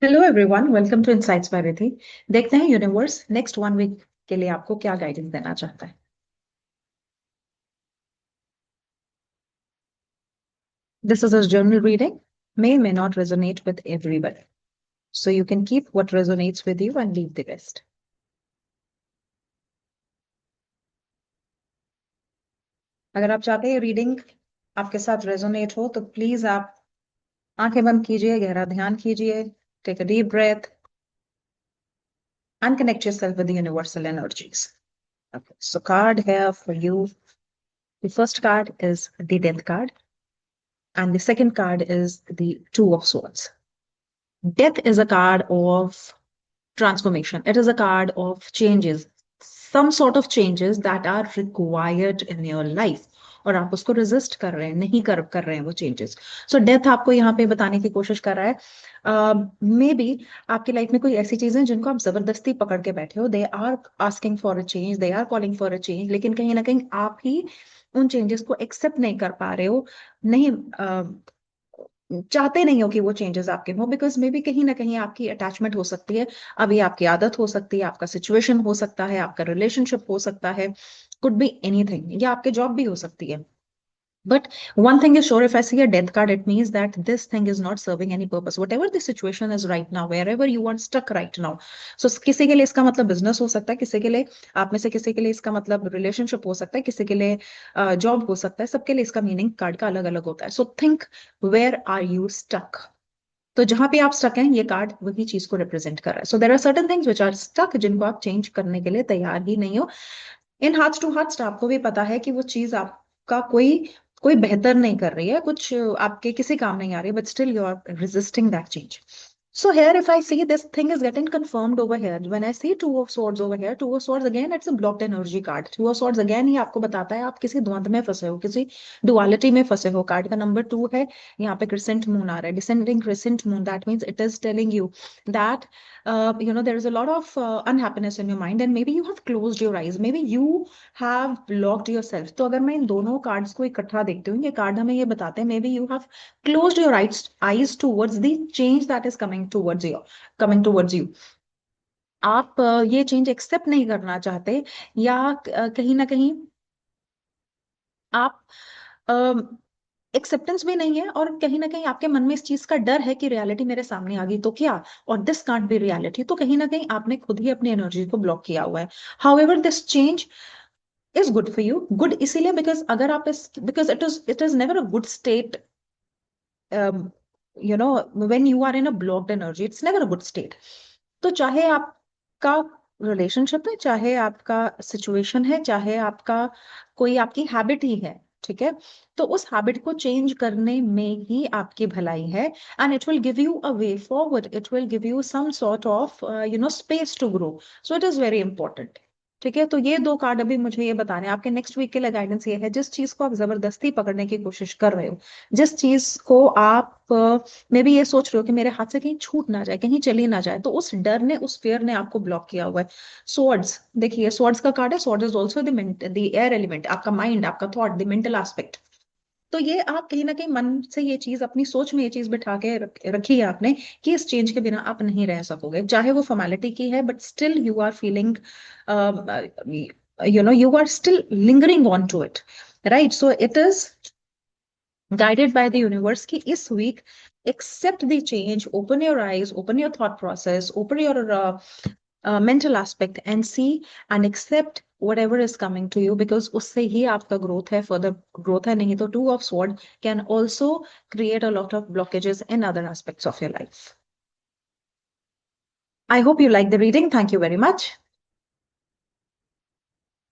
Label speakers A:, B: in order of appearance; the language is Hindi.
A: Hello everyone, welcome to insights by Riddhi. देखते हैं यूनिवर्स नेक्स्ट 1 वीक के लिए आपको क्या गाइडेंस देना चाहता है। This is a journal reading, may not resonate with everyone, so you can keep what resonates with you and leave the rest. अगर आप चाहते हैं रीडिंग आपके साथ रेजोनेट हो तो प्लीज आप आंखें बंद कीजिए, गहरा ध्यान कीजिए, take a deep breath and connect yourself with the universal energies. Okay, so card here for you. The first card is the Death card, and the second card is the Two of Swords. Death is a card of transformation. It is a card of changes, some sort of changes that are required in your life. और आप उसको रेजिस्ट कर रहे हैं, नहीं कर रहे हैं वो चेंजेस। सो डेथ आपको यहाँ पे बताने की कोशिश कर रहा है मे बी आपकी लाइफ में कोई ऐसी चीजें जिनको आप जबरदस्ती पकड़ के बैठे हो, they are asking for a change, they are calling for a change, लेकिन कहीं ना कहीं आप ही उन चेंजेस को एक्सेप्ट नहीं कर पा रहे हो, नहीं चाहते नहीं हो कि वो चेंजेस आपके हो, बिकॉज मे बी कहीं ना कहीं आपकी अटैचमेंट हो सकती है, अभी आपकी आदत हो सकती है, आपका सिचुएशन हो सकता है, आपका रिलेशनशिप हो सकता है, कुड बी एनीथिंग, या आपके जॉब भी हो सकती है। But one thing is sure, if I see a death card, it means that this thing is not serving any purpose. Whatever the situation is right now, wherever you are stuck right now. So किसी के लिए इसका मतलब बिजनेस हो सकता है, किसी के लिए आप में से किसी के लिए इसका मतलब रिलेशनशिप हो सकता है, किसी के लिए जॉब हो सकता है, सबके लिए इसका मीनिंग कार्ड का अलग अलग होता है। So think, where are you stuck? तो जहां पे आप स्टक हैं, ये कार्ड वही चीज को रिप्रेजेंट कर रहा है। So there are certain things which are stuck, जिनको आप चेंज करने के लिए तैयार ही नहीं हो। इन हार्ट्स टू हार्ट्स आपको भी पता है कि वो चीज आपका कोई कोई बेहतर नहीं कर रही है, कुछ आपके किसी काम नहीं आ रही है, but still you are resisting that change. So here, if I see this thing is getting confirmed over here, when I see Two of Swords over here, Two of Swords again, it's a blocked energy card. Two of Swords again ही आपको बताता है आप किसी द्वंद में फंसे हो, किसी डुअलिटी में फंसे हो। कार्ड का नंबर 2 है, यहाँ पे क्रिसेंट मून आ रहा है, descending crescent moon, that means it is telling you that there is a lot of unhappiness in your mind, and maybe you have closed your eyes, maybe you have blocked yourself. तो अगर मैं इन दोनों कार्ड्स को इकट्ठा देखती हूँ, ये कार्ड हमें ये बताते हैं, may be you have closed your eyes towards the change that is coming towards you. आप ये चेंज एक्सेप्ट नहीं करना चाहते, या कहीं ना कहीं आप एक्सेप्टेंस भी नहीं है, और कहीं ना कहीं आपके मन में इस चीज का डर है कि रियलिटी मेरे सामने आ गई तो क्या, और दिस कांट बी रियलिटी। तो कहीं ना कहीं आपने खुद ही अपनी एनर्जी को ब्लॉक किया हुआ है। However this change is good for you, good इसीलिए बिकॉज अगर आप इस because it is never a good state, when you are in a blocked energy, it's never a good state. तो चाहे आपका रिलेशनशिप है, चाहे आपका सिचुएशन है, चाहे आपका कोई आपकी हैबिट ही है, ठीक है, तो उस हैबिट को चेंज करने में ही आपकी भलाई है, and it will give you a way forward, it will give you some sort of space to grow. So it is very important. ठीक है, तो ये दो कार्ड अभी मुझे ये बताने हैं। आपके नेक्स्ट वीक के लिए गाइडेंस ये है, जिस चीज को आप जबरदस्ती पकड़ने की कोशिश कर रहे हो, जिस चीज को आप मे भी ये सोच रहे हो कि मेरे हाथ से कहीं छूट ना जाए, कहीं चली ना जाए, तो उस डर ने, उस फेयर ने आपको ब्लॉक किया हुआ है। स्वर्ड्स, देखिए स्वर्ड्स का कार्ड है, sword is also the air element, आपका माइंड, आपका थॉट, द मेंटल एस्पेक्ट। तो ये आप कहीं ना कहीं मन से ये चीज, अपनी सोच में ये चीज बिठा के रखी है आपने, कि इस चेंज के बिना आप नहीं रह सकोगे, चाहे वो फॉर्मेलिटी की है, but still you are feeling, you are still lingering on to it, right? So it is guided by the universe ki is week, accept the change, open your eyes, open your thought process, open your mental aspect, and see and accept whatever is coming to you, because usse hi aapka growth hai, further growth hai, nahi to Two of Sword can also create a lot of blockages in other aspects of your life. I hope you like the reading. Thank you very much.